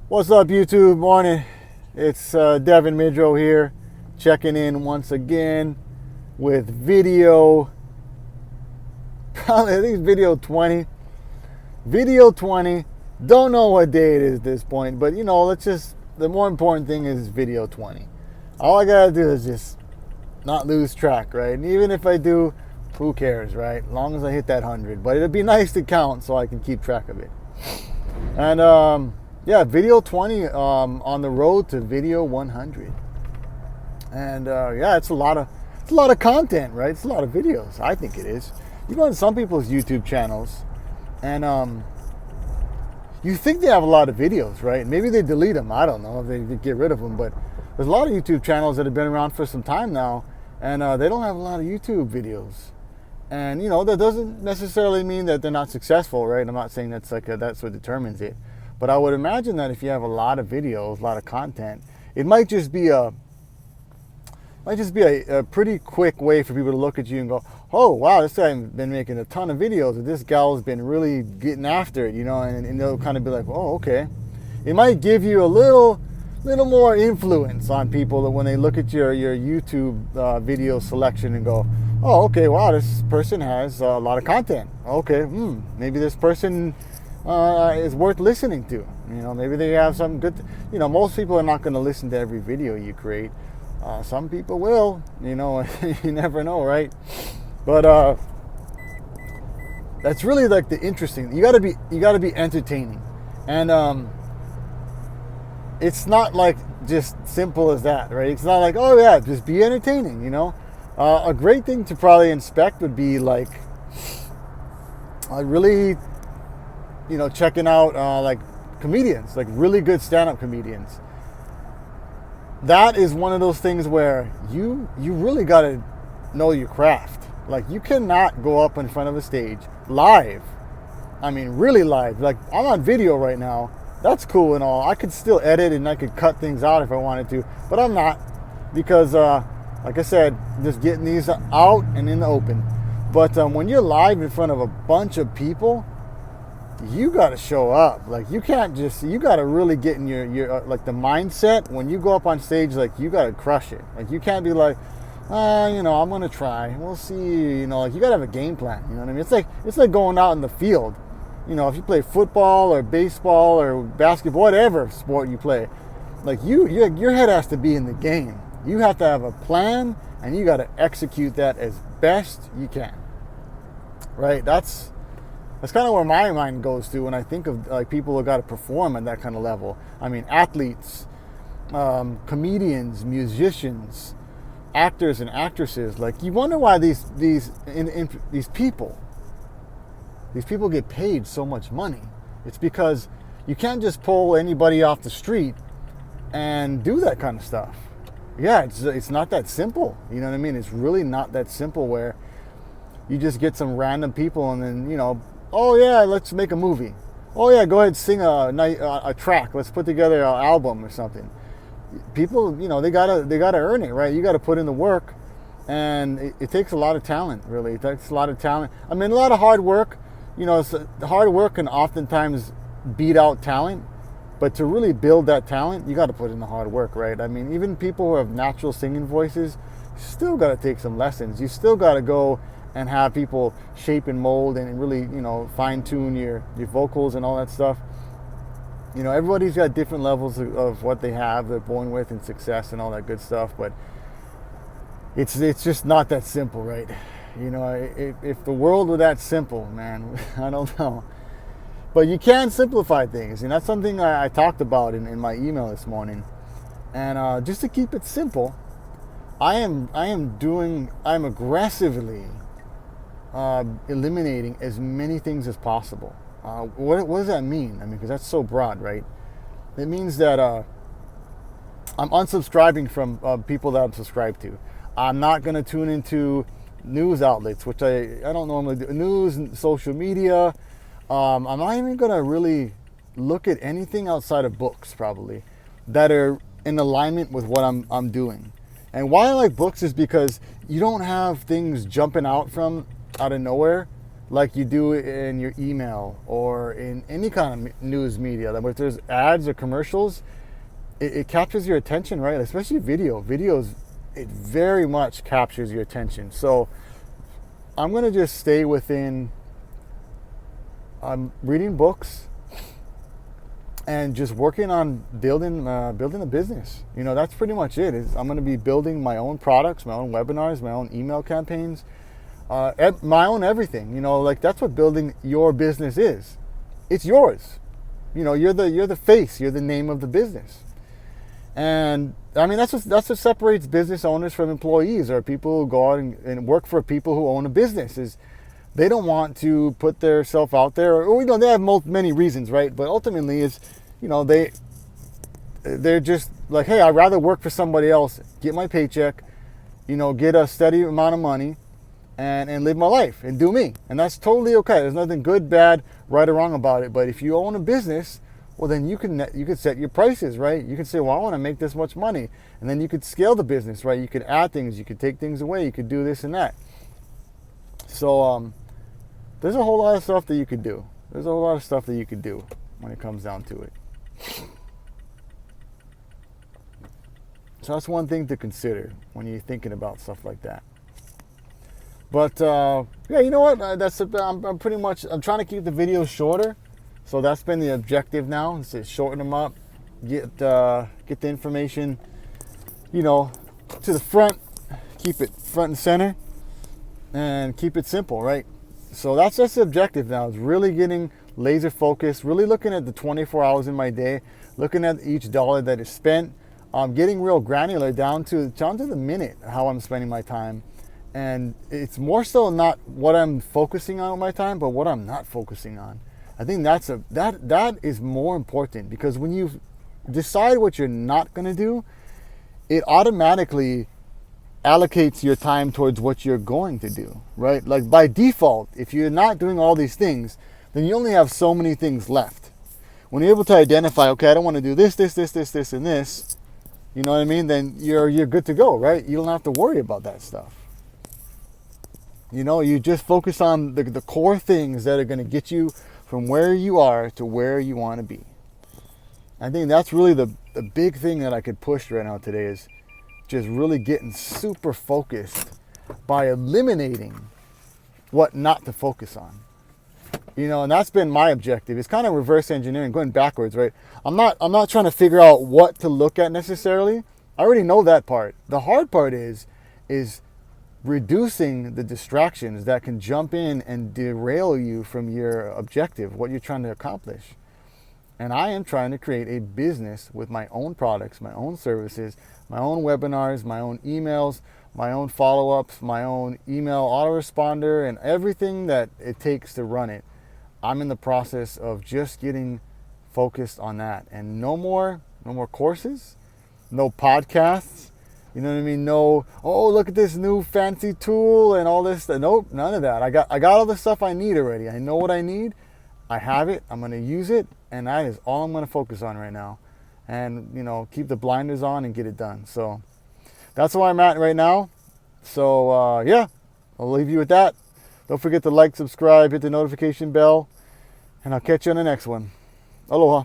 What's up, YouTube? Morning. It's Devin Midrow here, checking in once again with video. Probably, I think it's video 20. Video 20. Don't know what day it is at this point, but the more important thing is video 20. All I gotta do is just not lose track, right? And even if I do, who cares, right? As long as I hit that 100. But it'd be nice to count so I can keep track of it. And video 20 on the road to video 100. And it's a lot of content, right? It's a lot of videos. I think it is. You go on some people's YouTube channels, and you think they have a lot of videos, right? Maybe they delete them. I don't know if they get rid of them, but there's a lot of YouTube channels that have been around for some time now, and they don't have a lot of YouTube videos. And that doesn't necessarily mean that they're not successful, right? I'm not saying that's that's what determines it. But I would imagine that if you have a lot of videos, a lot of content, it might just be a pretty quick way for people to look at you and go, oh, wow, this guy's been making a ton of videos, or this gal's been really getting after it, and they'll kind of be like, oh, okay. It might give you a little more influence on people that when they look at your YouTube video selection and go, oh, okay, wow, this person has a lot of content. Okay, maybe this person is worth listening to. Maybe they have some good. Most people are not going to listen to every video you create. Some people will. You never know, right? But that's really like the interesting. You got to be entertaining, and it's not like just simple as that, right? It's not like, oh yeah, just be entertaining. A great thing to probably inspect would be like really. Checking out like comedians, like really good stand-up comedians. That is one of those things where you really got to know your craft. Like, you cannot go up in front of a stage live. I mean, really live. Like, I'm on video right now. That's cool and all. I could still edit and I could cut things out if I wanted to, but I'm not, because like I said, just getting these out and in the open. But when you're live in front of a bunch of people, you got to show up. Like, you can't just, you got to really get in your like the mindset when you go up on stage. Like, you got to crush it. Like, you can't be like, I'm going to try, we'll see. Like, you got to have a game plan. You know what I mean? It's like going out in the field. If you play football or baseball or basketball, whatever sport you play, like your head has to be in the game. You have to have a plan, and you got to execute that as best you can. Right? That's kind of where my mind goes to when I think of like people who got to perform at that kind of level. I mean, athletes, comedians, musicians, actors and actresses. Like, you wonder why these people get paid so much money. It's because you can't just pull anybody off the street and do that kind of stuff. Yeah, it's not that simple. You know what I mean? It's really not that simple where you just get some random people and then, oh yeah, let's make a movie. Oh yeah, go ahead, sing a track. Let's put together an album or something. People, they gotta earn it, right? You got to put in the work, and it takes a lot of talent. Really, it takes a lot of talent. I mean, a lot of hard work. Hard work can oftentimes beat out talent, but to really build that talent, you got to put in the hard work, right? I mean, even people who have natural singing voices, you still got to take some lessons. You still got to go and have people shape and mold and really, fine tune your vocals and all that stuff. Everybody's got different levels of what they're born with, and success and all that good stuff. But it's just not that simple, right? If the world were that simple, man, I don't know. But you can simplify things, and that's something I talked about in my email this morning. And just to keep it simple, I'm aggressively eliminating as many things as possible. What does that mean? I mean, because that's so broad, right? It means that I'm unsubscribing from people that I'm subscribed to. I'm not going to tune into news outlets, which I don't normally do. News and social media. I'm not even going to really look at anything outside of books, probably, that are in alignment with what I'm doing. And why I like books is because you don't have things jumping out of nowhere like you do in your email or in any kind of news media. Like if there's ads or commercials, it captures your attention, right? Especially videos, it very much captures your attention. So I'm going to just stay within reading books and just working on building a business. That's pretty much it. I'm going to be building my own products, my own webinars, my own email campaigns, my own everything. Like that's what building your business is. It's yours. You're the face. You're the name of the business. And I mean that's what separates business owners from employees, or people who go out and work for people who own a business. Is they don't want to put themselves out there, or they have many reasons, right? But ultimately, is they're just like, hey, I'd rather work for somebody else, get my paycheck, get a steady amount of money, and live my life and do me, and that's totally okay. There's nothing good, bad, right or wrong about it. But if you own a business, well, then you can set your prices, right? You can say, well, I want to make this much money, and then you could scale the business, right? You could add things, you could take things away, you could do this and that. So there's a whole lot of stuff that you could do. There's a whole lot of stuff that you could do when it comes down to it. So that's one thing to consider when you're thinking about stuff like that. But yeah, you know what? I'm pretty much. I'm trying to keep the videos shorter, so that's been the objective now. Is to shorten them up, get the information, to the front, keep it front and center, and keep it simple, right? So that's the objective now. Is really getting laser focused, really looking at the 24 hours in my day, looking at each dollar that is spent, getting real granular down to the minute how I'm spending my time. And it's more so not what I'm focusing on with my time, but what I'm not focusing on. I think that is more important, because when you decide what you're not going to do, it automatically allocates your time towards what you're going to do, right? Like by default, if you're not doing all these things, then you only have so many things left. When you're able to identify, okay, I don't want to do this, and this, you know what I mean? Then you're good to go, right? You don't have to worry about that stuff. You just focus on the core things that are going to get you from where you are to where you want to be. I think that's really the big thing that I could push right now today, is just really getting super focused by eliminating what not to focus on. And that's been my objective. It's kind of reverse engineering, going backwards, right? I'm not trying to figure out what to look at necessarily. I already know that part. The hard part is reducing the distractions that can jump in and derail you from your objective, what you're trying to accomplish. And I am trying to create a business with my own products, my own services, my own webinars, my own emails, my own follow-ups, my own email autoresponder, and everything that it takes to run it. I'm in the process of just getting focused on that. And no more courses, no podcasts. You know what I mean? No, oh, look at this new fancy tool and all this. Nope, none of that. I got all the stuff I need already. I know what I need. I have it. I'm going to use it. And that is all I'm going to focus on right now. And, keep the blinders on and get it done. So that's where I'm at right now. So, yeah, I'll leave you with that. Don't forget to like, subscribe, hit the notification bell. And I'll catch you on the next one. Aloha.